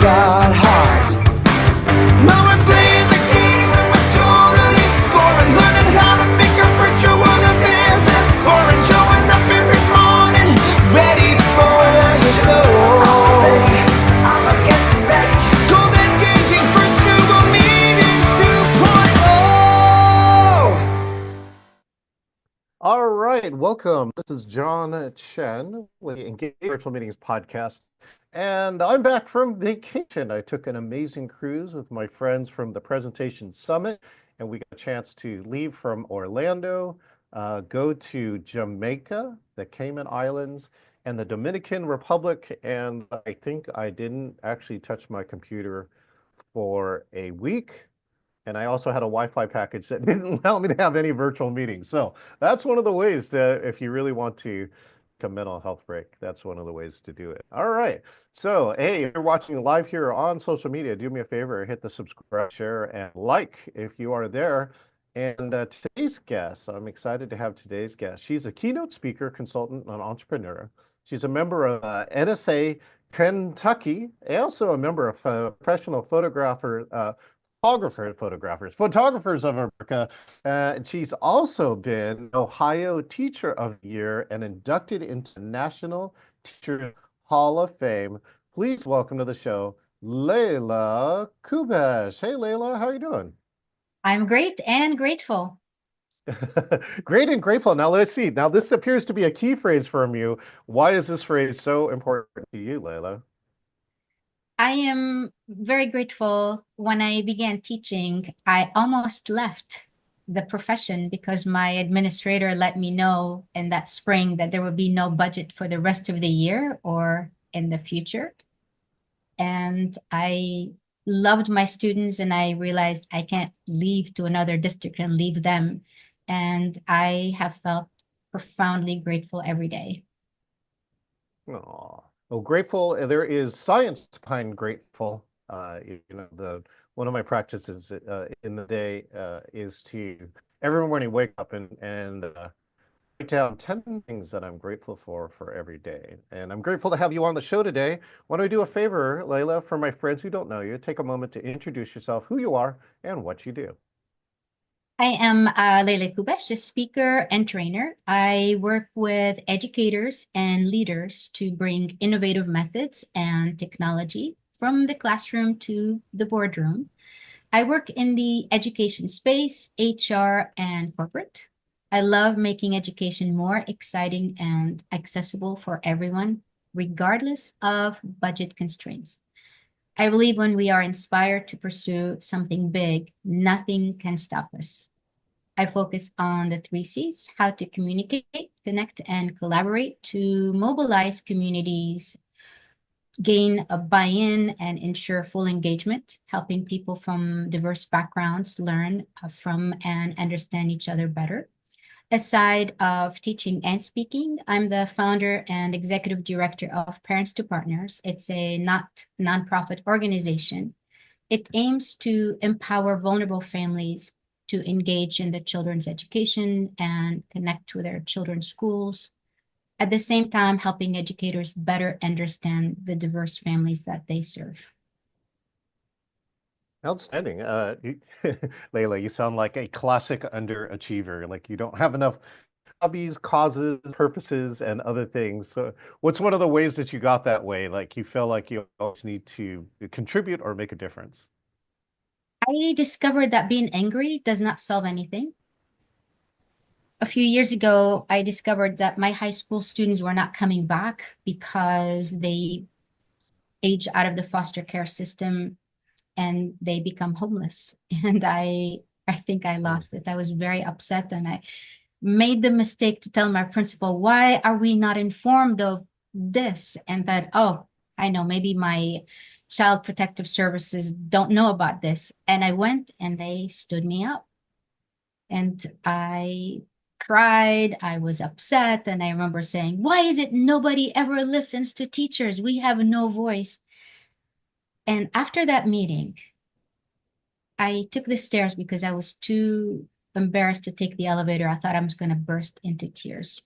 got heart. Now we're playing the game and we're totally scoring. Learning how to make a virtual a business boring. Showing up every morning, ready for the show. I'ma get ready. Cold engaging virtual meetings 2.0. All right, welcome. This is John Chen with the Engage Virtual Meetings podcast. And I'm back from vacation. I took an amazing cruise with my friends from the Presentation Summit, and we got a chance to leave from Orlando, go to Jamaica, the Cayman Islands, and the Dominican Republic. And I think I didn't actually touch my computer for a week. And I also had a Wi-Fi package that didn't allow me to have any virtual meetings. So that's one of the ways that if you really want to take a mental health break, that's one of the ways to do it. All right. So, hey, if you're watching live here on social media, do me a favor, hit the subscribe, share, and like if you are there. And today's guest, I'm excited to have today's guest. She's a keynote speaker, consultant, and entrepreneur. She's a member of NSA Kentucky, and also a member of professional photographers of America. She's also been Ohio Teacher of the Year and inducted into National Teacher Hall of Fame. Please welcome to the show, Leila Kubesch. Hey, Leila, how are you doing? I'm great and grateful. Great and grateful. Now let's see. Now this appears to be a key phrase from you. Why is this phrase so important to you, Leila? I am very grateful. When I began teaching, I almost left the profession because my administrator let me know in that spring that there would be no budget for the rest of the year or in the future. And I loved my students, and I realized I can't leave to another district and leave them. And I have felt profoundly grateful every day. Oh, well, grateful. There is science behind grateful. The one of my practices in the day is to every morning wake up and write down 10 things that I'm grateful for every day. And I'm grateful to have you on the show today. Why don't we do a favor, Leila, for my friends who don't know you, take a moment to introduce yourself, who you are, and what you do. I am Leila Kubesch, a speaker and trainer. I work with educators and leaders to bring innovative methods and technology from the classroom to the boardroom. I work in the education space, HR, and corporate. I love making education more exciting and accessible for everyone, regardless of budget constraints. I believe when we are inspired to pursue something big, nothing can stop us. I focus on the 3 C's: how to communicate, connect, and collaborate to mobilize communities, gain a buy-in, and ensure full engagement, helping people from diverse backgrounds learn from and understand each other better. Aside of teaching and speaking, I'm the founder and executive director of Parents to Partners. It's a nonprofit organization. It aims to empower vulnerable families to engage in the children's education and connect with their children's schools. At the same time, helping educators better understand the diverse families that they serve. Outstanding. Leila, you sound like a classic underachiever. Like you don't have enough hobbies, causes, purposes, and other things. So what's one of the ways that you got that way? Like you feel like you always need to contribute or make a difference? I discovered that being angry does not solve anything. A few years ago, I discovered that my high school students were not coming back because they age out of the foster care system and they become homeless. And I think I lost it. I was very upset, and I made the mistake to tell my principal, why are we not informed of this? And that, oh, I know, maybe my child protective services don't know about this. And I went and they stood me up. And I cried, I was upset, and I remember saying, why is it nobody ever listens to teachers? We have no voice. And after that meeting, I took the stairs because I was too embarrassed to take the elevator. I thought I was going to burst into tears.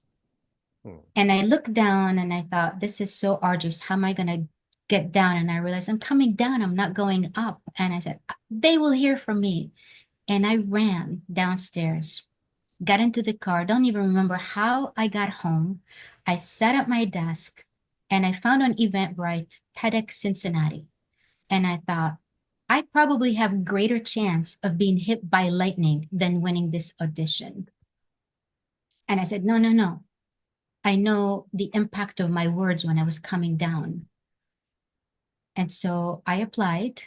And I looked down and I thought, this is so arduous. How am I going to get down, and I realized I'm coming down, I'm not going up. And I said, they will hear from me. And I ran downstairs, got into the car, don't even remember how I got home. I sat at my desk and I found on Eventbrite TEDx Cincinnati. And I thought, I probably have greater chance of being hit by lightning than winning this audition. And I said, no, no, no. I know the impact of my words when I was coming down. And so I applied,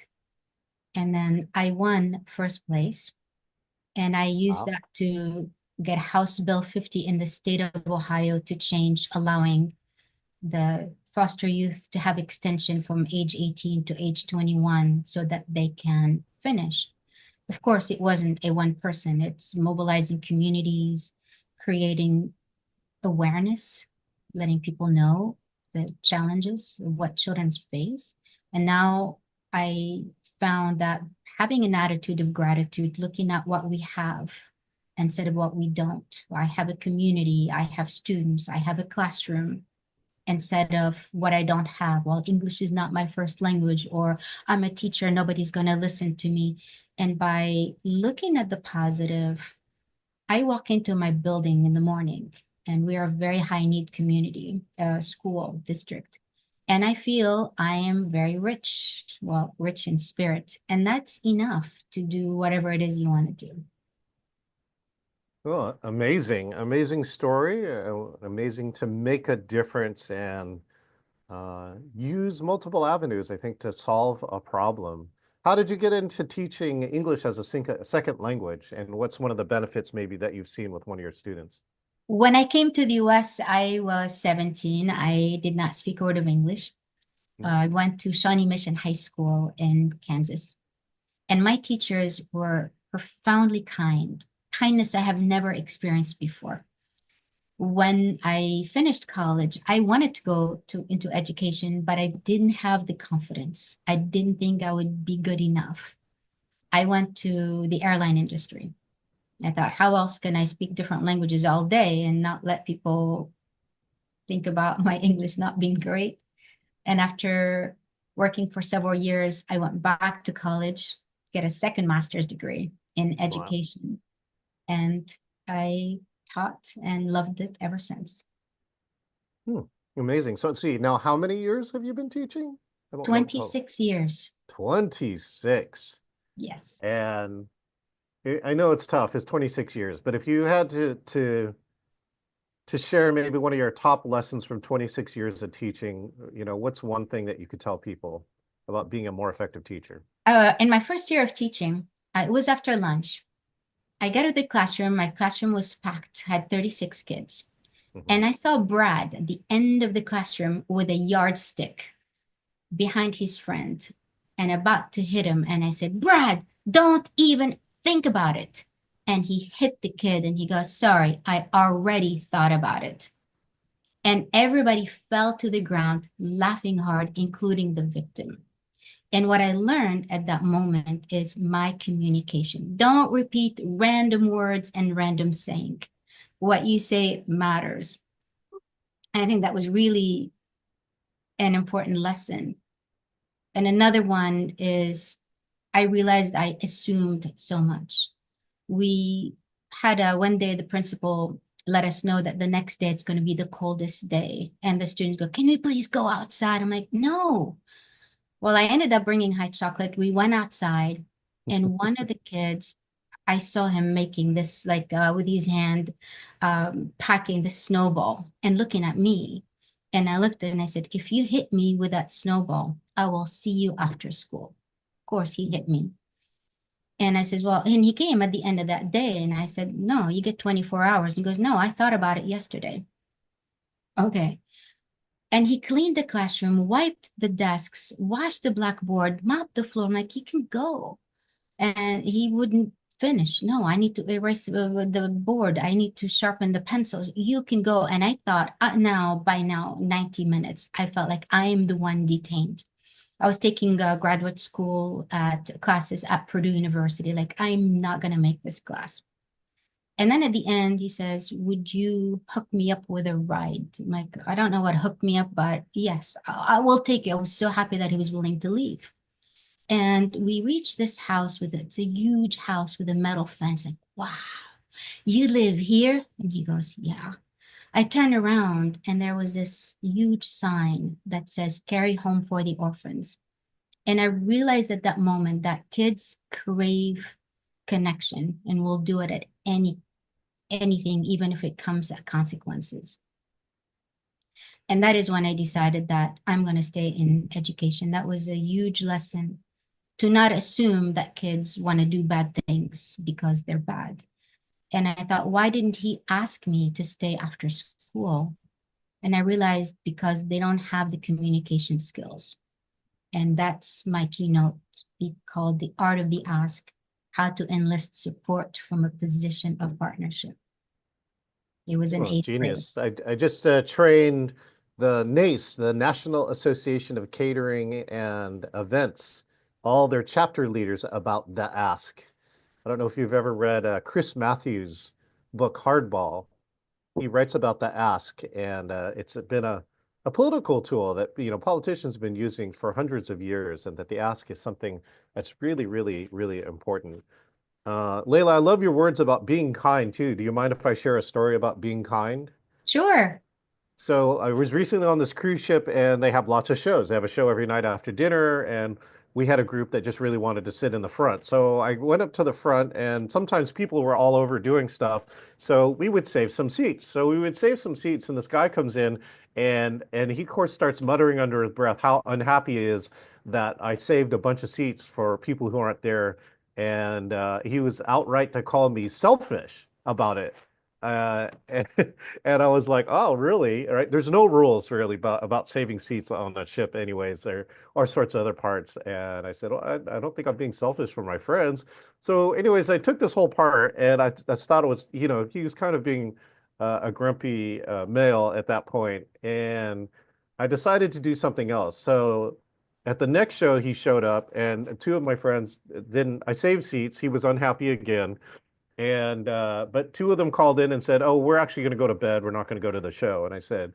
and then I won first place. And I used Wow. that to get House Bill 50 in the state of Ohio to change, allowing the foster youth to have extension from age 18 to age 21 so that they can finish. Of course, it wasn't a one person, it's mobilizing communities, creating awareness, letting people know the challenges of what children face. And now I found that having an attitude of gratitude, looking at what we have instead of what we don't. I have a community, I have students, I have a classroom, instead of what I don't have. Well, English is not my first language, or I'm a teacher, nobody's going to listen to me. And by looking at the positive, I walk into my building in the morning, and we are a very high need community, school district. And I feel I am very rich, well, rich in spirit. And that's enough to do whatever it is you want to do. Oh, amazing, amazing story. Amazing to make a difference and use multiple avenues, I think, to solve a problem. How did you get into teaching English as a second language? And what's one of the benefits maybe that you've seen with one of your students? When I came to the US, I was 17. I did not speak a word of English. I went to Shawnee Mission High School in Kansas, and my teachers were profoundly kind, kindness I have never experienced before. When I finished college, I wanted to go into education, but I didn't have the confidence. I didn't think I would be good enough. I went to the airline industry. I thought, how else can I speak different languages all day and not let people think about my English not being great? And after working for several years, I went back to college, get a second master's degree in Wow. education. And I taught and loved it ever since. Hmm. Amazing. So let's see, now how many years have you been teaching? I don't know. Oh, 26 years. 26. Yes. And I know it's tough, it's 26 years, but if you had to share maybe one of your top lessons from 26 years of teaching, what's one thing that you could tell people about being a more effective teacher? In my first year of teaching, it was after lunch. I got to the classroom. My classroom was packed, had 36 kids. Mhm. And I saw Brad at the end of the classroom with a yardstick behind his friend and about to hit him. And I said, Brad, don't even think about it. And he hit the kid and he goes, sorry, I already thought about it. And everybody fell to the ground laughing hard, including the victim. And what I learned at that moment is my communication. Don't repeat random words and random saying. What you say matters. And I think that was really an important lesson. And another one is I realized I assumed so much. We had one day the principal let us know that the next day it's going to be the coldest day. And the students go, can we please go outside? I'm like, no. Well, I ended up bringing hot chocolate. We went outside, and one of the kids, I saw him making this, like with his hand, packing the snowball and looking at me. And I looked and I said, if you hit me with that snowball, I will see you after school. Of course, he hit me. And I says, well, and he came at the end of that day. And I said, no, you get 24 hours. He goes, no, I thought about it yesterday. Okay. And he cleaned the classroom, wiped the desks, washed the blackboard, mopped the floor. I'm like, you can go. And he wouldn't finish. No, I need to erase the board. I need to sharpen the pencils. You can go. And I thought, by now, 90 minutes, I felt like I am the one detained. I was taking graduate school classes at Purdue University. Like, I'm not going to make this class. And then at the end, he says, would you hook me up with a ride? I'm like, I don't know what hook me up, but yes, I will take it. I was so happy that he was willing to leave. And we reached this house it's a huge house with a metal fence. Like, wow, you live here? And he goes, yeah. I turned around and there was this huge sign that says, carry home for the orphans. And I realized at that moment that kids crave connection and will do it at anything, even if it comes at consequences. And that is when I decided that I'm going to stay in education. That was a huge lesson, to not assume that kids want to do bad things because they're bad. And I thought, why didn't he ask me to stay after school? And I realized because they don't have the communication skills. And that's my keynote called The Art of the Ask, How to Enlist Support from a Position of Partnership. It was an Well, 8th grade. genius. I just trained the NACE, the National Association of Catering and Events, all their chapter leaders about the ask. I don't know if you've ever read Chris Matthews' book, Hardball. He writes about the ask, and it's been a political tool that politicians have been using for hundreds of years, and that the ask is something that's really, really, really important. Leila, I love your words about being kind too. Do you mind if I share a story about being kind? Sure. So I was recently on this cruise ship and they have lots of shows. They have a show every night after dinner, and we had a group that just really wanted to sit in the front. So I went up to the front, and sometimes people were all over doing stuff. So we would save some seats. So we would save some seats, and this guy comes in and he of course starts muttering under his breath how unhappy he is that I saved a bunch of seats for people who aren't there. And he was outright to call me selfish about it. And, and I was like, oh, really? All right. There's no rules really about saving seats on the ship anyways, or sorts of other parts. And I said, well, I don't think I'm being selfish for my friends. So anyways, I took this whole part and I thought it was, he was kind of being a grumpy male at that point. And I decided to do something else. So at the next show, he showed up and two of my friends didn't, I saved seats. He was unhappy again. And but two of them called in and said, "Oh, we're actually going to go to bed. We're not going to go to the show." And I said,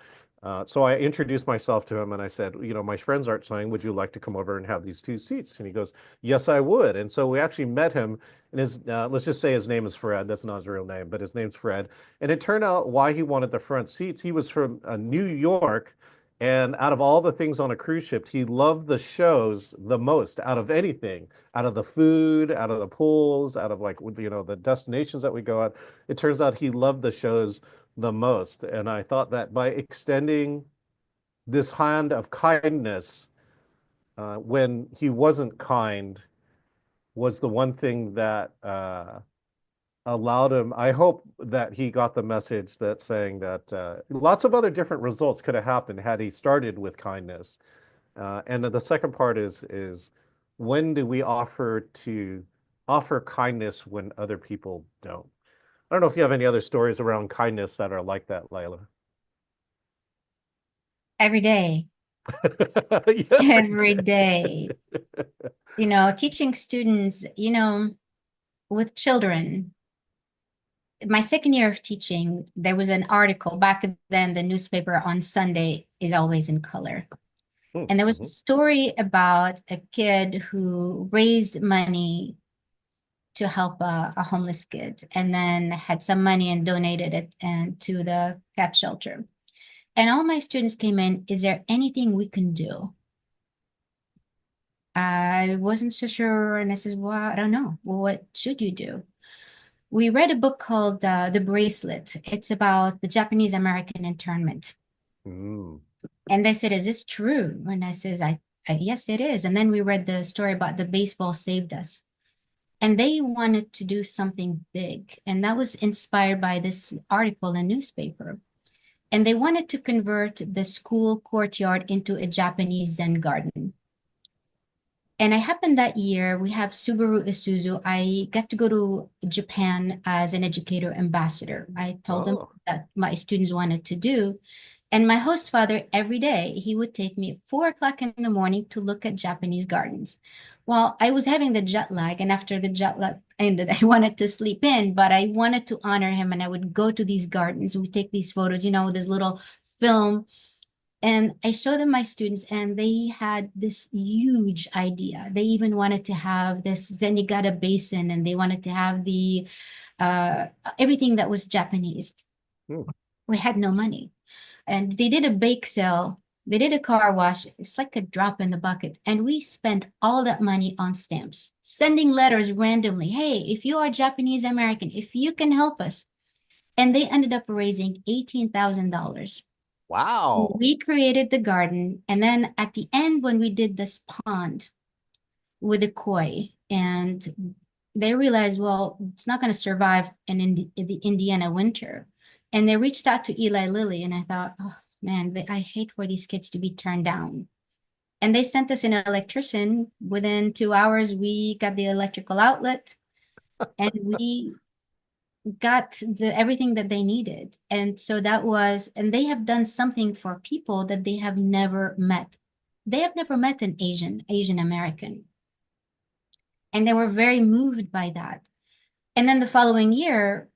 so I introduced myself to him and I said, my friends aren't saying, would you like to come over and have these two seats? And he goes, yes, I would. And so we actually met him, and let's just say his name is Fred. That's not his real name, but his name's Fred. And it turned out why he wanted the front seats. He was from New York. And out of all the things on a cruise ship, he loved the shows the most out of anything, out of the food, out of the pools, out of the destinations that we go at. It turns out he loved the shows the most. And I thought that by extending this hand of kindness when he wasn't kind was the one thing that allowed him. I hope that he got the message that saying that lots of other different results could have happened had he started with kindness. And then the second part is when do we offer kindness when other people don't? I don't know if you have any other stories around kindness that are like that, Leila. Every day. Yeah. Every day. Teaching students, with children. My second year of teaching, there was an article back then, the newspaper on Sunday is always in color. And there was a story about a kid who raised money to help a homeless kid, and then had some money and donated it to the cat shelter. And all my students came in, is there anything we can do? I wasn't so sure. And I said, well, I don't know. Well, what should you do? We read a book called The Bracelet. It's about the Japanese American internment. Mm. And they said, is this true? And I says, yes, it is. And then we read the story about the baseball saved us. And they wanted to do something big. And that was inspired by this article in the newspaper. And they wanted to convert the school courtyard into a Japanese Zen garden. And I happened that year, we have Subaru Isuzu. I got to go to Japan as an educator ambassador. I told them that my students wanted to do. And my host father, every day, he would take me at 4 o'clock in the morning to look at Japanese gardens. Well, I was having the jet lag, and after the jet lag ended, I wanted to sleep in, but I wanted to honor him, and I would go to these gardens. We take these photos, with this little film, and I showed them my students, and they had this huge idea. They even wanted to have this Zenigata basin, and they wanted to have the uh, everything that was Japanese. Hmm. We had no money. And they did a bake sale. They did a car wash. It's like a drop in the bucket. And we spent all that money on stamps, sending letters randomly. Hey, if you are Japanese American, if you can help us. And they ended up raising $18,000. Wow. We created the garden. And then at the end, when we did this pond with a koi, and they realized, well, it's not going to survive in the Indiana winter. And they reached out to Eli Lilly, and I thought, oh man, I hate for these kids to be turned down. And they sent us an electrician. Within 2 hours, we got the electrical outlet, and we got everything that they needed. And so and they have done something for people that they have never met. They have never met an Asian American. And they were very moved by that. And then the following year,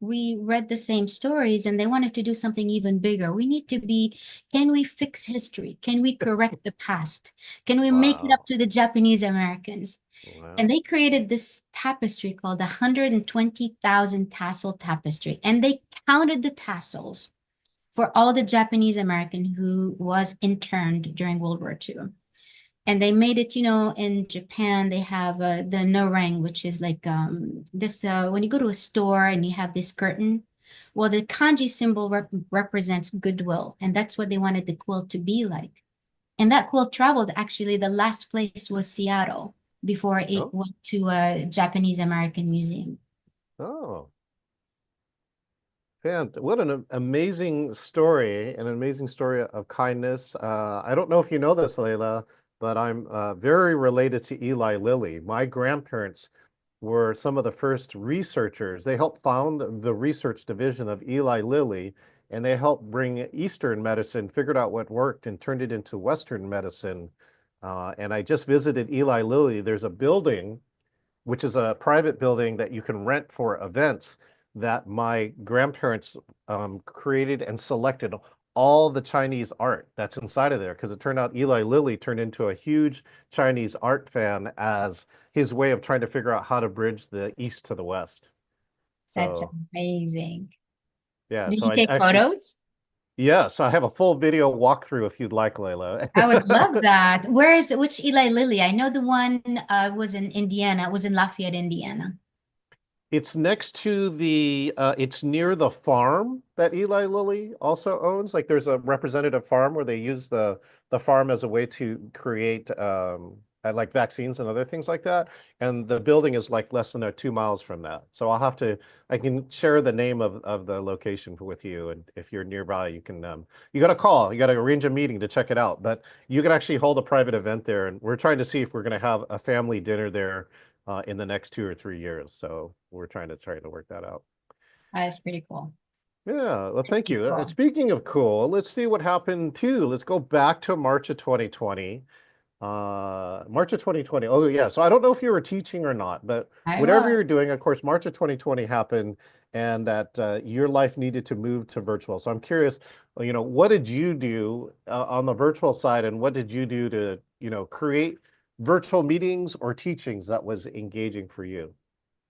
we read the same stories, and they wanted to do something even bigger. Can we fix history? Can we correct the past? Can we make it up Wow. to the Japanese Americans? And Wow. they created this tapestry called the 120,000 tassel tapestry. And they counted the tassels for all the Japanese American who was interned during World War II. And they made it, in Japan, they have the no-rang, which is like this, when you go to a store and you have this curtain, well, the kanji symbol represents goodwill. And that's what they wanted the quilt to be like. And that quilt traveled, actually, the last place was Seattle before it Oh. went to a Japanese American museum. Oh. What an amazing story, an amazing story of kindness. I don't know if you know this, Leila, but I'm very related to Eli Lilly. My grandparents were some of the first researchers. They helped found the research division of Eli Lilly, and they helped bring Eastern medicine, figured out what worked, and turned it into Western medicine. And I just visited Eli Lilly. There's a building which is a private building that you can rent for events that my grandparents created and selected all the Chinese art that's inside of there because it turned out Eli Lilly turned into a huge Chinese art fan as his way of trying to figure out how to bridge the East to the West. That's So amazing. yeah, Did so you I take actually, photos? yeah, so I have a full video walkthrough if you'd like, Layla. I would love that. Which Eli Lilly? I know the one was in Indiana, was in Lafayette, Indiana. It's next to it's near the farm that Eli Lilly also owns. Like there's a representative farm where they use the farm as a way to create like vaccines and other things like that. And the building is like less than 2 miles from that. So I can share the name of the location with you. And if you're nearby, you got to call, you got to arrange a meeting to check it out. But you can actually hold a private event there. And we're trying to see if we're going to have a family dinner there in the next 2 or 3 years. So we're trying to work that out. That's pretty cool. Yeah, well, thank Pretty you. cool. Speaking of cool, let's see what happened too. Let's go back to March of 2020. March of 2020. Oh yeah. So I don't know if you were teaching or not, but I whatever you're was. doing, of course, March of 2020 happened, and that your life needed to move to virtual. So I'm curious, what did you do on the virtual side, and what did you do to, create virtual meetings or teachings that was engaging for you?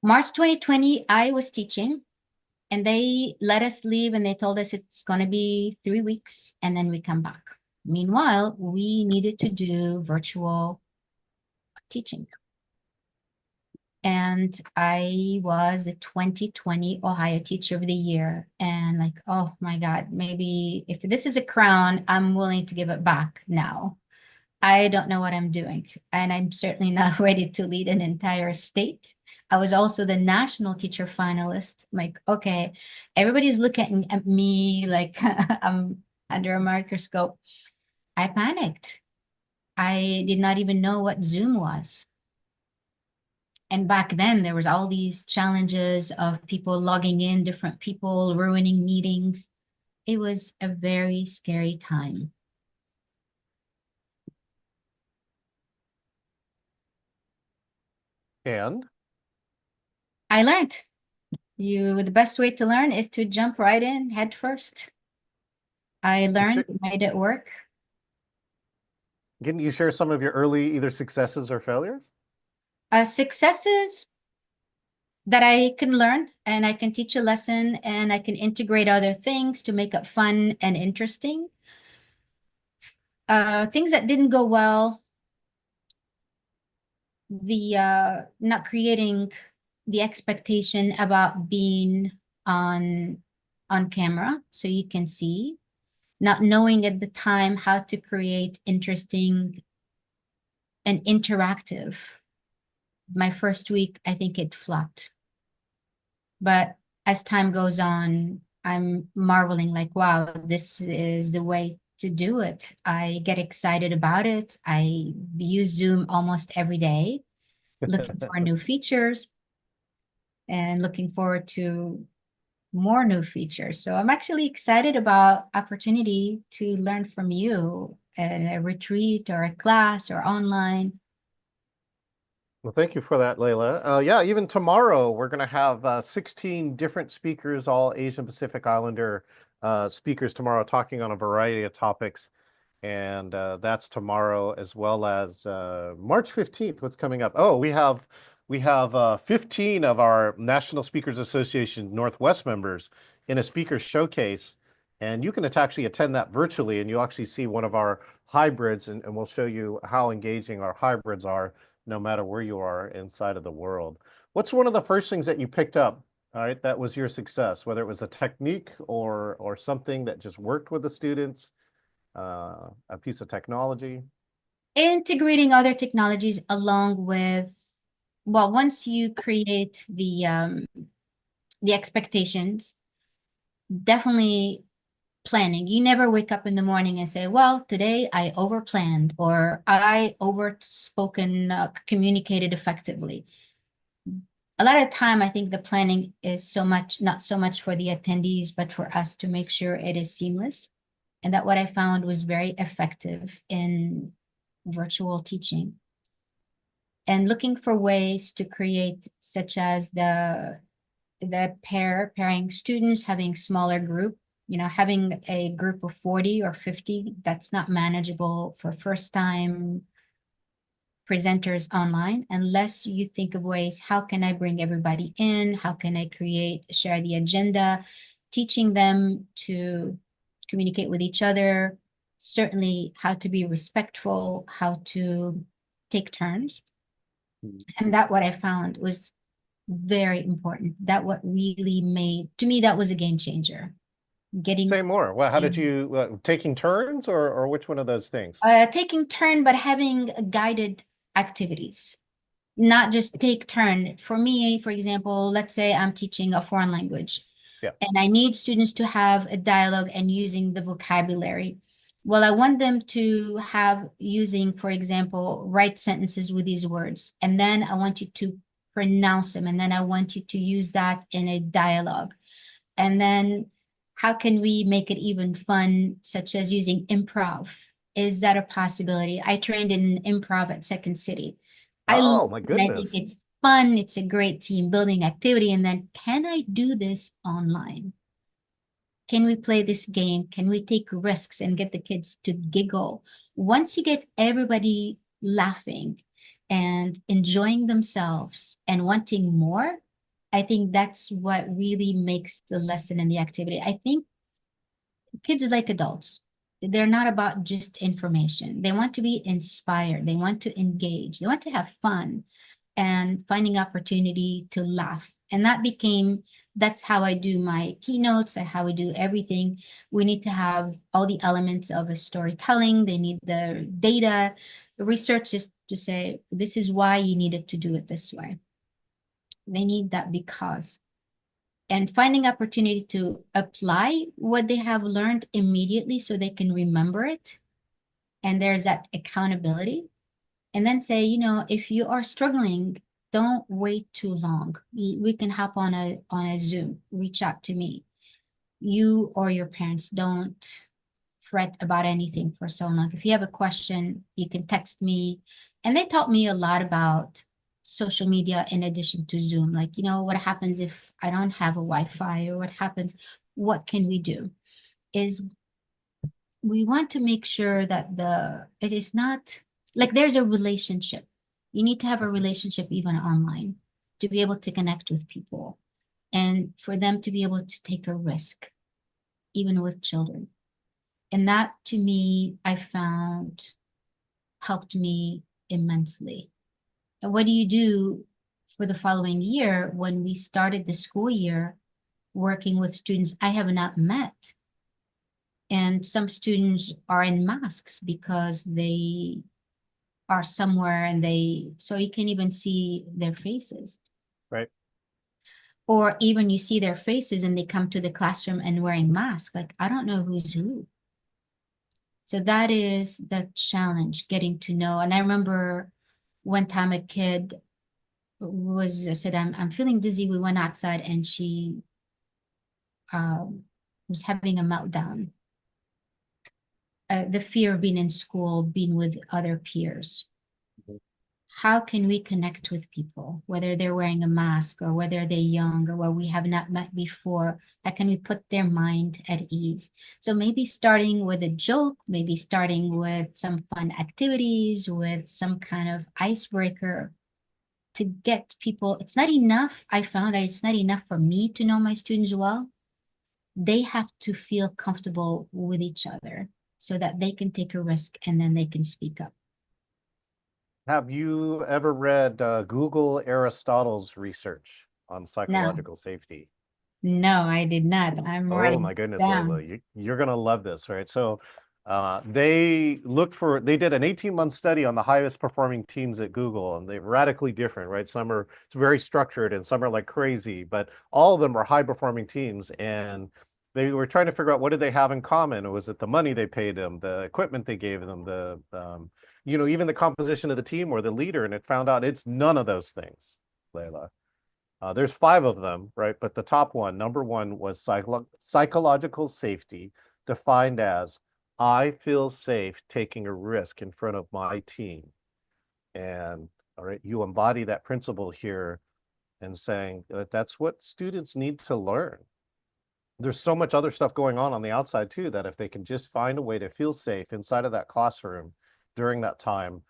March 2020, I was teaching, and they let us leave, and they told us it's going to be 3 weeks and then we come back. Meanwhile, we needed to do virtual teaching. And I was the 2020 Ohio Teacher of the Year. And like, oh my God, maybe if this is a crown, I'm willing to give it back now. I don't know what I'm doing. And I'm certainly not ready to lead an entire state. I was also the national teacher finalist. Like, okay, everybody's looking at me like I'm under a microscope. I panicked. I did not even know what Zoom was. And back then there was all these challenges of people logging in, different people ruining meetings. it was a very scary time. And I learned. The best way to learn is to jump right in head first. I learned, made it work. can you share some of your early either successes or failures? Successes that I can learn, and I can teach a lesson, and I can integrate other things to make it fun and interesting. Things that didn't go well, the not creating the expectation about being on camera so you can see, not knowing at the time how to create interesting and interactive. My first week, I think it flopped. But as time goes on, I'm marveling like, wow, this is the way to do it. I get excited about it. I use Zoom almost every day, looking for new features and looking forward to more new features. So I'm actually excited about opportunity to learn from you at a retreat or a class or online. Well, thank you for that, Leila. Yeah, even tomorrow we're going to have 16 different speakers, all Asian Pacific Islander speakers tomorrow, talking on a variety of topics. And that's tomorrow, as well as March 15th. What's coming up? Oh, we have 15 of our National Speakers Association Northwest members in a speaker showcase, and you can actually attend that virtually, and you'll actually see one of our hybrids, and we'll show you how engaging our hybrids are, no matter where you are inside of the world. What's one of the first things that you picked up? All right, that was your success, whether it was a technique or something that just worked with the students, a piece of technology. Integrating other technologies along with, well, once you create the expectations, definitely planning. You never wake up in the morning and say, well, today I overplanned or I communicated effectively. A lot of time, I think the planning is not so much for the attendees, but for us to make sure it is seamless. And that what I found was very effective in virtual teaching. And looking for ways to create, such as the pairing students, having smaller group, having a group of 40 or 50, that's not manageable for first time presenters online, unless you think of ways, how can I bring everybody in? How can I share the agenda, teaching them to communicate with each other, certainly how to be respectful, how to take turns. And that what I found was very important. That what really made, to me, that was a game changer. Say more. Well, how did you taking turns or which one of those things? Taking turn, but having guided activities, not just take turn. For me, for example, let's say I'm teaching a foreign language. Yeah. And I need students to have a dialogue and using the vocabulary. Well, I want them to have using, for example, write sentences with these words. And then I want you to pronounce them. And then I want you to use that in a dialogue. And then how can we make it even fun, such as using improv? Is that a possibility? I trained in improv at Second City. Oh my And I think goodness. it's fun. It's a great team building activity. And then, can I do this online? Can we play this game? Can we take risks and get the kids to giggle? Once you get everybody laughing and enjoying themselves and wanting more, I think that's what really makes the lesson and the activity. I think kids like adults. They're not about just information. They want to be inspired. They want to engage. They want to have fun and finding opportunity to laugh. And that's how I do my keynotes and how we do everything. We need to have all the elements of a storytelling. They need the data. The research is to say, this is why you needed to do it this way. They need that because. And finding opportunity to apply what they have learned immediately so they can remember it. And there's that accountability. And then say, if you are struggling, don't wait too long. We can hop on a Zoom, reach out to me. you or your parents don't fret about anything for so long. If you have a question, you can text me. And they taught me a lot about social media in addition to Zoom. Like, what happens if I don't have a Wi-Fi, or what can we do? Is we want to make sure that it is not like there's a relationship. You need to have a relationship even online to be able to connect with people and for them to be able to take a risk, even with children. And that to me, I found helped me immensely. And what do you do for the following year when we started the school year working with students I have not met? And some students are in masks because they are somewhere and so you can even see their faces. Right. Or even you see their faces and they come to the classroom and wearing masks. Like, I don't know who's who. So that is the challenge, getting to know. And I remember one time a kid said, I'm feeling dizzy. We went outside and she was having a meltdown. The fear of being in school, being with other peers. Mhm. How can we connect with people, whether they're wearing a mask or whether they're young or we have not met before? How can we put their mind at ease? So maybe starting with a joke, maybe starting with some fun activities, with some kind of icebreaker to get people. It's not enough. I found that it's not enough for me to know my students well. They have to feel comfortable with each other so that they can take a risk and then they can speak up. Have you ever read Google Aristotle's research on No, psychological safety? no, I did not. I'm Oh writing my goodness, Leila, down. you're gonna love this, right? So they did an 18-month study on the highest performing teams at Google, and they're radically different, right? It's very structured and some are like crazy, but all of them are high performing teams. And they were trying to figure out what did they have in common. Was it the money they paid them, the equipment they gave them, even the composition of the team or the leader? And it found out it's none of those things, Leila. There's five of them, right? But the top one, number one, was psychological safety, defined as I feel safe taking a risk in front of my team. And all right, you embody that principle here and saying that that's what students need to learn. There's so much other stuff going on the outside too, that if they can just find a way to feel safe inside of that classroom during that time,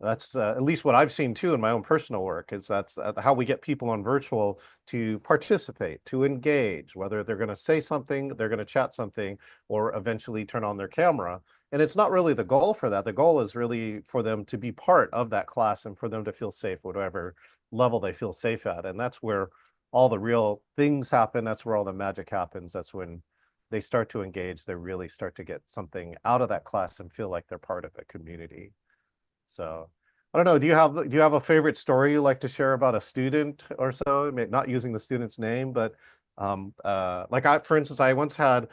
that's at least what I've seen too in my own personal work, is that's how we get people on virtual to participate, to engage, whether they're going to say something, they're going to chat something, or eventually turn on their camera. And it's not really the goal for that. The goal is really for them to be part of that class and for them to feel safe, whatever level they feel safe at. And that's where all the real things happen. That's where all the magic happens. That's when they start to engage. They really start to get something out of that class and feel like they're part of a community. So I don't know. Do you have a favorite story you like to share about a student or so? Not using the student's name, but for instance, I once had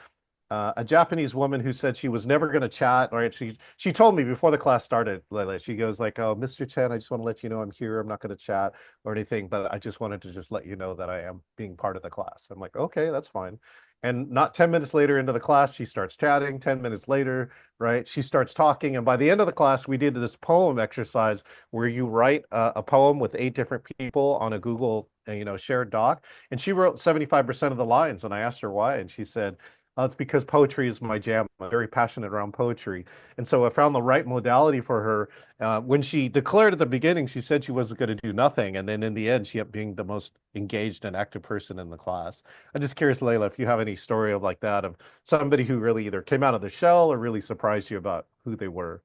a Japanese woman who said she was never going to chat. Right? She told me before the class started, Lila. She goes like, "Oh, Mr. Chen, I just want to let you know I'm here. I'm not going to chat or anything, but I just wanted to just let you know that I am being part of the class." I'm like, "Okay, that's fine." And not 10 minutes later into the class, she starts chatting. 10 minutes later, right, she starts talking. And by the end of the class, we did this poem exercise where you write a poem with 8 different people on a Google, shared doc. And she wrote 75% of the lines. And I asked her why, and she said, it's because poetry is my jam. I'm very passionate around poetry. And so I found the right modality for her. When she declared at the beginning, she said she wasn't going to do nothing. And then in the end, she ended up being the most engaged and active person in the class. I'm just curious, Leila, if you have any story of like that, of somebody who really either came out of the shell or really surprised you about who they were.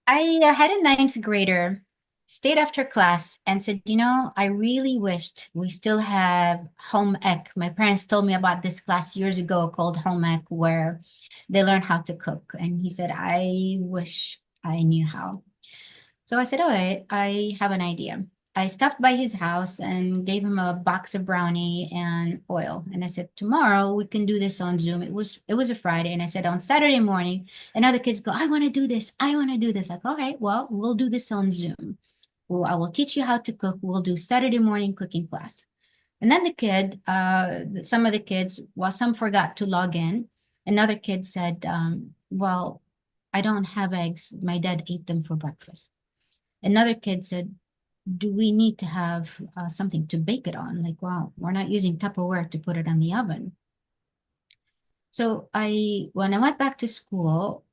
I had a ninth grader stayed after class and said, I really wished we still have home ec. My parents told me about this class years ago called home ec, where they learn how to cook. And he said, I wish I knew how. So I said, all right, I have an idea. I stopped by his house and gave him a box of brownie and oil. And I said, tomorrow we can do this on Zoom. It was a Friday. And I said, on Saturday morning, and other kids go, I want to do this. I want to do this. Like, all right, well, we'll do this on Zoom. Well, I will teach you how to cook. We'll do Saturday morning cooking class. And then some of the kids, well, some forgot to log in. Another kid said, well, I don't have eggs. My dad ate them for breakfast. Another kid said, do we need to have something to bake it on? Like, wow, we're not using Tupperware to put it on the oven. So when I went back to school,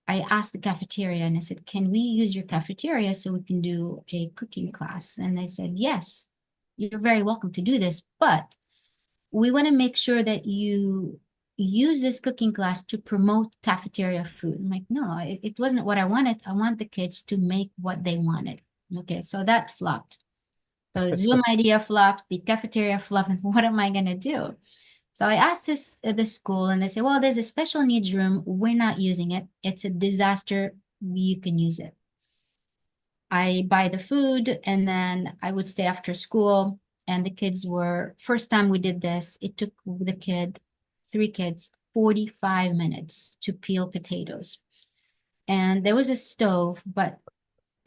I asked the cafeteria and I said, can we use your cafeteria so we can do a cooking class? And they said, yes, you're very welcome to do this, but we want to make sure that you use this cooking class to promote cafeteria food. I'm like, no, it wasn't what I wanted. I want the kids to make what they wanted. Okay, so that flopped. So Zoom idea flopped, the cafeteria flopped, and what am I going to do? So I asked the school and they say, well, there's a special needs room. We're not using it. It's a disaster. You can use it. I buy the food and then I would stay after school. And the kids first time we did this, it took three kids, 45 minutes to peel potatoes. And there was a stove, but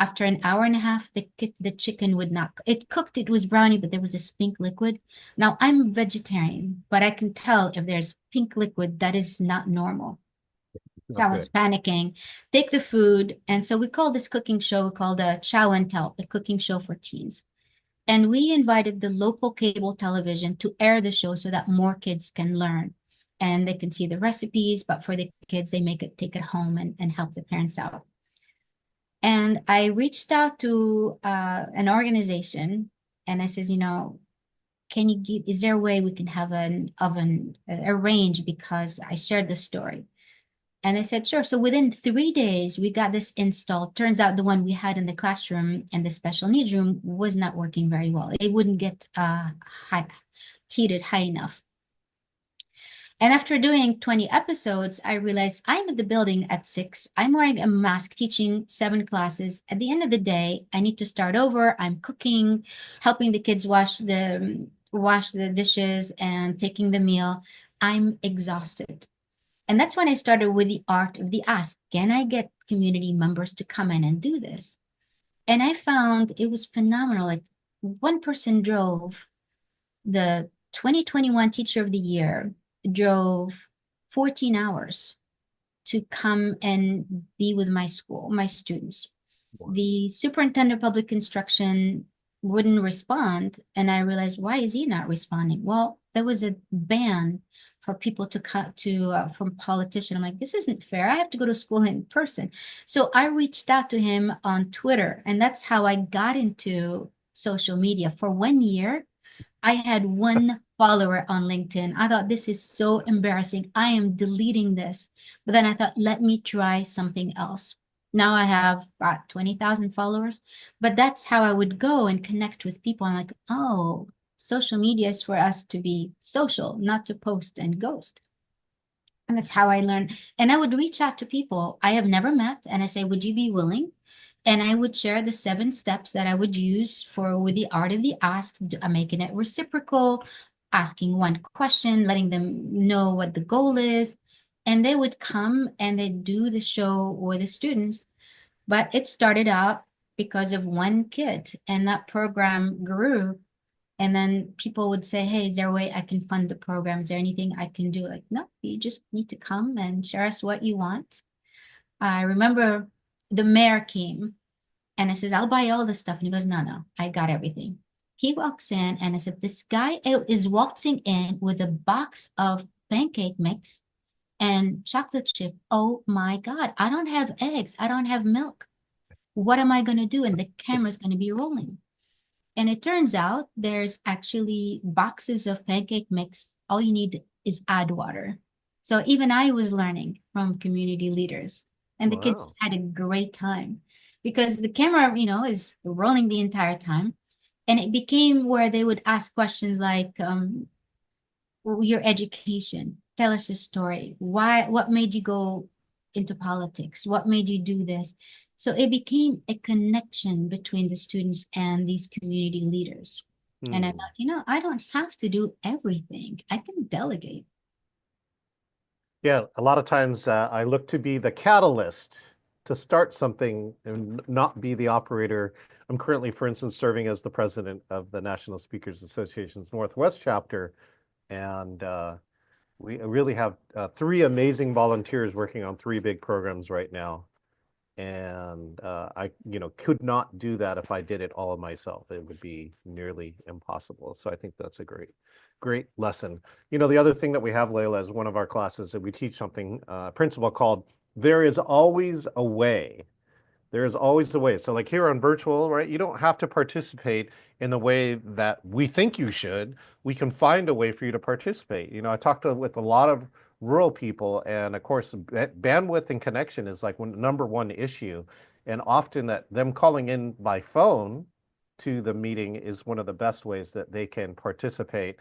after an hour and a half, the chicken would not, it cooked, it was brownie, but there was this pink liquid. Now I'm vegetarian, but I can tell if there's pink liquid, that is not normal. So I was panicking, take the food. And so we called this cooking show, we called a Chow and Tell, the cooking show for teens. And we invited the local cable television to air the show so that more kids can learn and they can see the recipes. But for the kids, they take it home and help the parents out. And I reached out to an organization and I says, is there a way we can have an oven arranged because I shared the story? And they said, sure. So within 3 days, we got this installed. Turns out the one we had in the classroom and the special needs room was not working very well. It wouldn't get heated high enough. And after doing 20 episodes, I realized I'm at the building at 6. I'm wearing a mask, teaching 7 classes. At the end of the day, I need to start over. I'm cooking, helping the kids wash the dishes and taking the meal. I'm exhausted. And that's when I started with the art of the ask. Can I get community members to come in and do this? And I found it was phenomenal. Like one person the 2021 Teacher of the Year drove 14 hours to come and be with my students. Wow. The superintendent of public instruction wouldn't respond. And I realized, why is he not responding? Well, there was a ban for people to cut from politician. I'm like, this isn't fair. I have to go to school in person. So I reached out to him on Twitter, and that's how I got into social media. For 1 year, I had 1 follower on LinkedIn. I thought, this is so embarrassing. I am deleting this. But then I thought, let me try something else. Now I have about 20,000 followers, but that's how I would go and connect with people. I'm like, oh, social media is for us to be social, not to post and ghost. And that's how I learned. And I would reach out to people I have never met and I say, would you be willing? And I would share the 7 steps that I would use with the art of the ask, making it reciprocal, asking one question, letting them know what the goal is. And they would come and they'd do the show with the students. But it started out because of 1 kid, and that program grew. And then people would say, hey, is there a way I can fund the program? Is there anything I can do? Like, no, you just need to come and share us what you want. I remember the mayor came and I says, I'll buy all the stuff. And he goes, no, I got everything. He walks in and I said, this guy is waltzing in with a box of pancake mix and chocolate chip. Oh my God, I don't have eggs. I don't have milk. What am I going to do? And the camera's going to be rolling. And it turns out there's actually boxes of pancake mix. All you need is add water. So even I was learning from community leaders, and the kids had a great time because the camera, is rolling the entire time. And it became where they would ask questions like, your education, tell us a story. What made you go into politics? What made you do this? So it became a connection between the students and these community leaders. And I thought, I don't have to do everything. I can delegate. Yeah, a lot of times I look to be the catalyst to start something and not be the operator. I'm currently, for instance, serving as the president of the National Speakers Association's Northwest chapter, and we really have three amazing volunteers working on three big programs right now. And I, could not do that if I did it all myself. It would be nearly impossible. So I think that's a great lesson. The other thing that we have, Leila, is one of our classes that we teach something, principle called "There is always a way." There is always a way. So like here on virtual, right, you don't have to participate in the way that we think you should. We can find a way for you to participate. I talked with a lot of rural people, and of course, bandwidth and connection is like number one issue. And often that them calling in by phone to the meeting is one of the best ways that they can participate.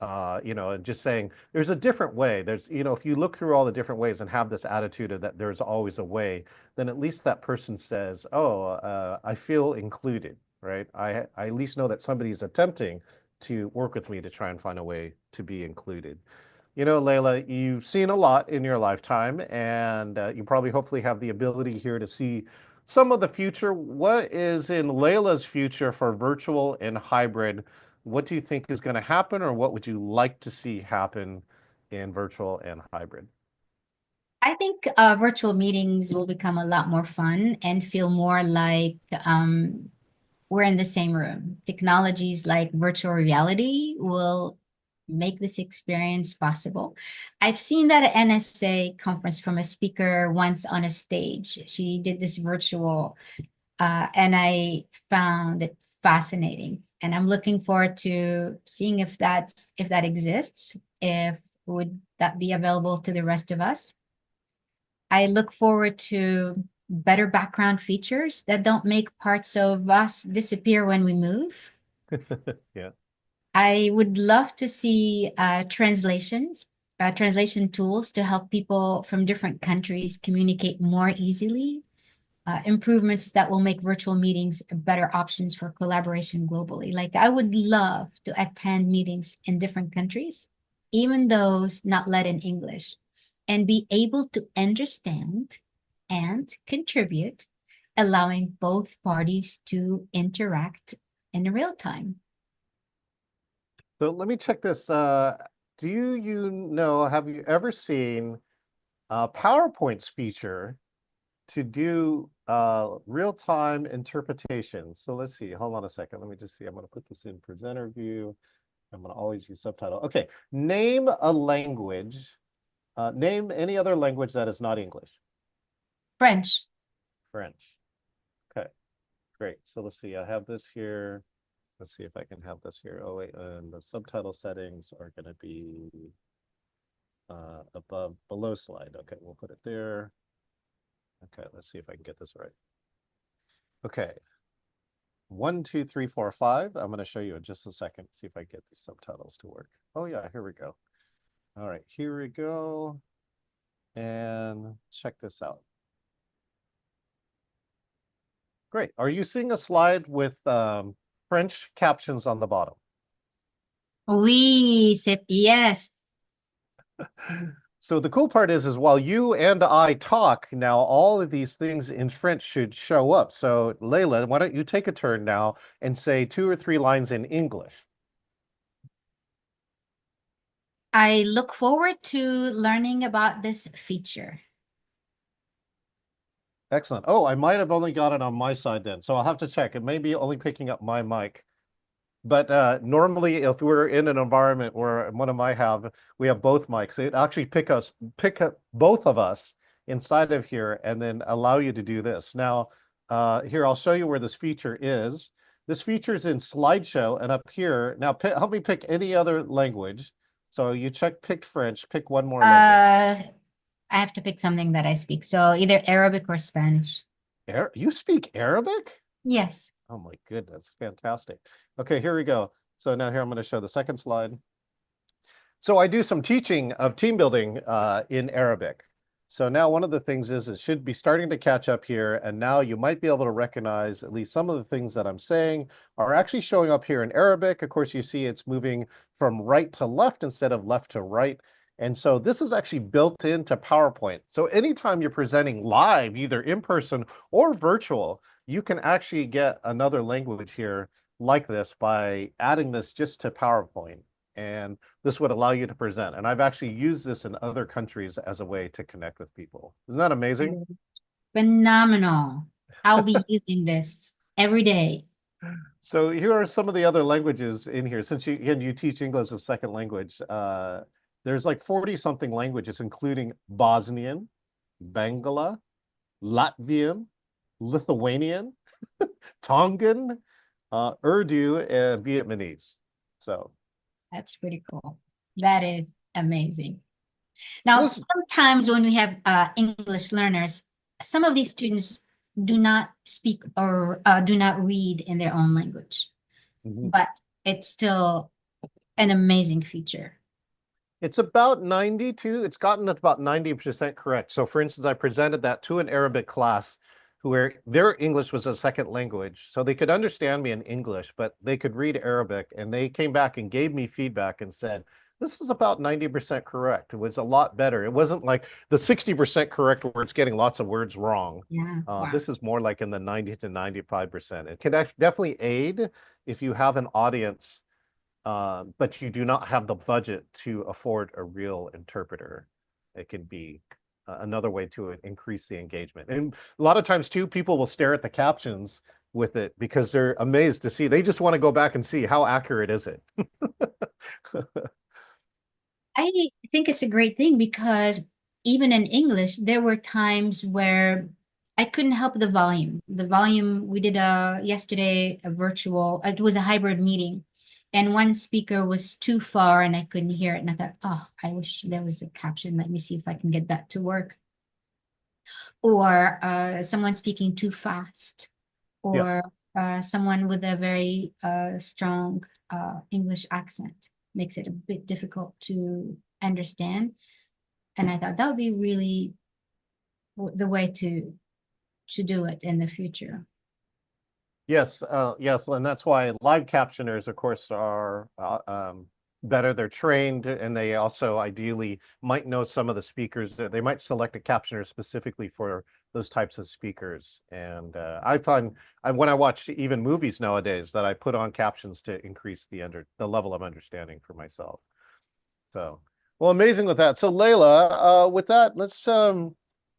And just saying there's a different way. If you look through all the different ways and have this attitude of that there's always a way, then at least that person says, oh, I feel included, right? I at least know that somebody's attempting to work with me to try and find a way to be included. Leila, you've seen a lot in your lifetime, and you probably hopefully have the ability here to see some of the future. What is in Leila's future for virtual and hybrid? What do you think is going to happen, or what would you like to see happen in virtual and hybrid? I think virtual meetings will become a lot more fun and feel more like we're in the same room. Technologies like virtual reality will make this experience possible. I've seen that at NSA conference from a speaker once on a stage. She did this virtual, and I found it fascinating. And I'm looking forward to seeing if that exists, if would that be available to the rest of us. I look forward to better background features that don't make parts of us disappear when we move. Yeah. I would love to see translation tools to help people from different countries communicate more easily. Improvements that will make virtual meetings better options for collaboration globally. Like I would love to attend meetings in different countries, even those not led in English, and be able to understand and contribute, allowing both parties to interact in real time. So let me check this. Do have you ever seen PowerPoint's feature to do real-time interpretation? So let's see. Hold on a second. Let me just see. I'm going to put this in presenter view. I'm going to always use subtitle. Okay. Name a language. Name any other language that is not English. French. French. Okay. Great. So let's see. I have this here. Let's see if I can have this here. Oh, wait. And the subtitle settings are going to be below slide. Okay. We'll put it there. Okay, let's see if I can get this right. Okay. 1, 2, 3, 4, 5. I'm going to show you in just a second, see if I get these subtitles to work. Oh yeah, here we go. All right, here we go. And check this out. Great. Are you seeing a slide with French captions on the bottom? Oui, yes. So the cool part is while you and I talk now, all of these things in French should show up. So Leila, why don't you take a turn now and say 2 or 3 lines in English? I look forward to learning about this feature. Excellent. Oh, I might have only got it on my side then. So I'll have to check. It may be only picking up my mic. But normally, if we're in an environment where we have both mics, it actually pick up both of us inside of here and then allow you to do this. Now, here, I'll show you where this feature is. This feature is in slideshow and up here. Now, help me pick any other language. So you picked French, pick one more language. I have to pick something that I speak. So either Arabic or Spanish. You speak Arabic? Yes. Oh my goodness, fantastic. Okay, here we go. So now here I'm going to show the second slide. So I do some teaching of team building in Arabic. So now one of the things is it should be starting to catch up here, and now you might be able to recognize at least some of the things that I'm saying are actually showing up here in Arabic. Of course, you see it's moving from right to left instead of left to right. And so this is actually built into PowerPoint. So anytime you're presenting live, either in person or virtual, you can actually get another language here like this by adding this just to PowerPoint. And this would allow you to present. And I've actually used this in other countries as a way to connect with people. Isn't that amazing? Phenomenal. I'll be using this every day. So here are some of the other languages in here. Since you teach English as a second language, there's like 40 something languages, including Bosnian, Bangla, Latvian, Lithuanian, Tongan, Urdu, and Vietnamese. So That's pretty cool. That is amazing. Now, this, sometimes when we have English learners, some of these students do not speak or do not read in their own language, Mhm. but it's still an amazing feature. It's about 92, it's gotten about 90% correct. So for instance, I presented that to an Arabic class where their English was a second language. So they could understand me in English, but they could read Arabic, and they came back and gave me feedback and said, this is about 90% correct. It was a lot better. It wasn't like the 60% correct where it's getting lots of words wrong. Yeah. Wow. This is more like in the 90 to 95%. It can definitely aid if you have an audience, but you do not have the budget to afford a real interpreter. It can be another way to increase the engagement. And a lot of times too, people will stare at the captions with it because they're amazed to see. They just want to go back and see how accurate is it. I think it's a great thing because even in English, there were times where I couldn't help the volume. The volume, we did yesterday a virtual, it was a hybrid meeting, and one speaker was too far and I couldn't hear it. And I thought, oh, I wish there was a caption. Let me see if I can get that to work. Or someone speaking too fast, or someone with a very strong English accent makes it a bit difficult to understand. And I thought that would be really the way to do it in the future. Yes, yes, and that's why live captioners, of course, are better. They're trained, and they also ideally might know some of the speakers. They might select a captioner specifically for those types of speakers. And I find when I watch even movies nowadays that I put on captions to increase the level of understanding for myself. So, well, amazing with that. So, Leila, with that, let's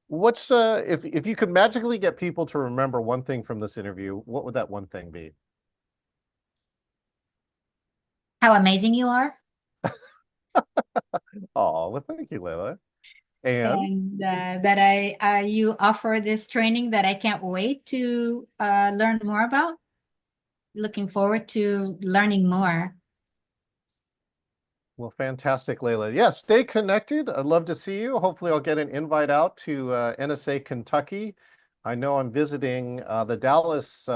what's if you could magically get people to remember one thing from this interview, what would that one thing be? How amazing you are. Oh, well, thank you, Leila. And And that you offer this training that I can't wait to learn more about. Looking forward to learning more. well, fantastic, Leila. Yeah, stay connected. I'd love to see you. Hopefully, I'll get an invite out to NSA Kentucky. I know I'm visiting the Dallas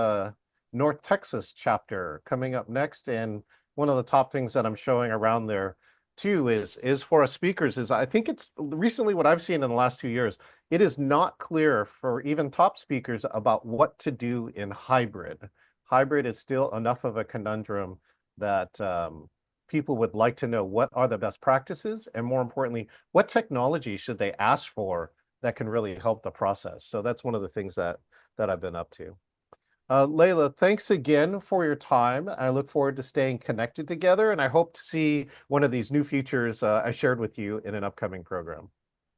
North Texas chapter coming up next, and one of the top things that I'm showing around there too is for us speakers is I think it's recently what I've seen in the last 2 years. It is not clear for even top speakers about what to do in hybrid. Hybrid is still enough of a conundrum that people would like to know what are the best practices, and more importantly, what technology should they ask for that can really help the process. So that's one of the things that I've been up to. Leila, thanks again for your time. I look forward to staying connected together, and I hope to see one of these new features I shared with you in an upcoming program.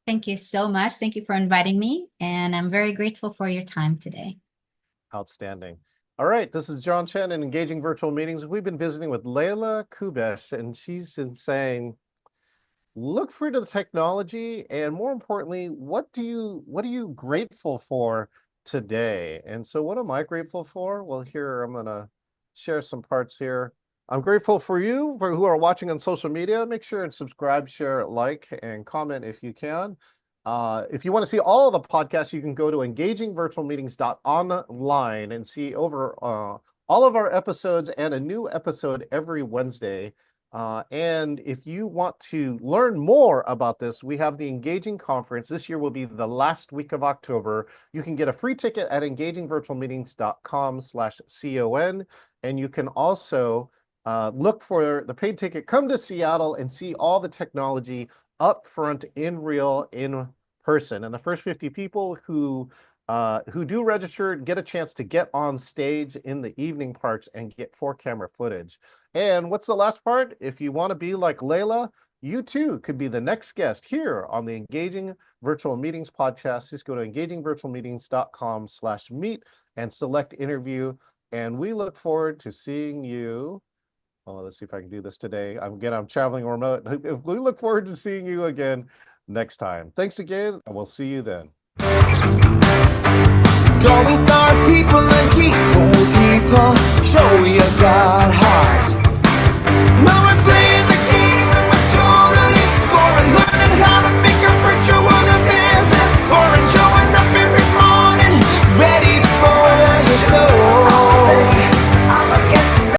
Thank you so much. Thank you for inviting me, and I'm very grateful for your time today. Outstanding. All right, this is John Chen in Engaging Virtual Meetings. We've been visiting with Leila Kubesch, and she's been saying, look for the technology, and more importantly, what are you grateful for today? And so what am I grateful for? Well, here I'm gonna share some parts here. I'm grateful for you for who are watching on social media. Make sure and subscribe, share, like, and comment if you can. If you want to see all of the podcasts, you can go to engagingvirtualmeetings.online and see over all of our episodes and a new episode every Wednesday. And if you want to learn more about this, we have the Engaging Conference. This year will be the last week of October. You can get a free ticket at engagingvirtualmeetings.com/CON. And you can also look for the paid ticket, come to Seattle and see all the technology upfront in real in person. And the first 50 people who do register get a chance to get on stage in the evening parts and get 4-camera footage. And what's the last part? If you want to be like Leila, you too could be the next guest here on the Engaging Virtual Meetings podcast. Just go to engagingvirtualmeetings.com/meet and select interview. And we look forward to seeing you. Well, let's see if I can do this today. I'm traveling remote. We look forward to seeing you again next time. Thanks again, and we'll see you then. Don't we start people and keep old people? Show you God.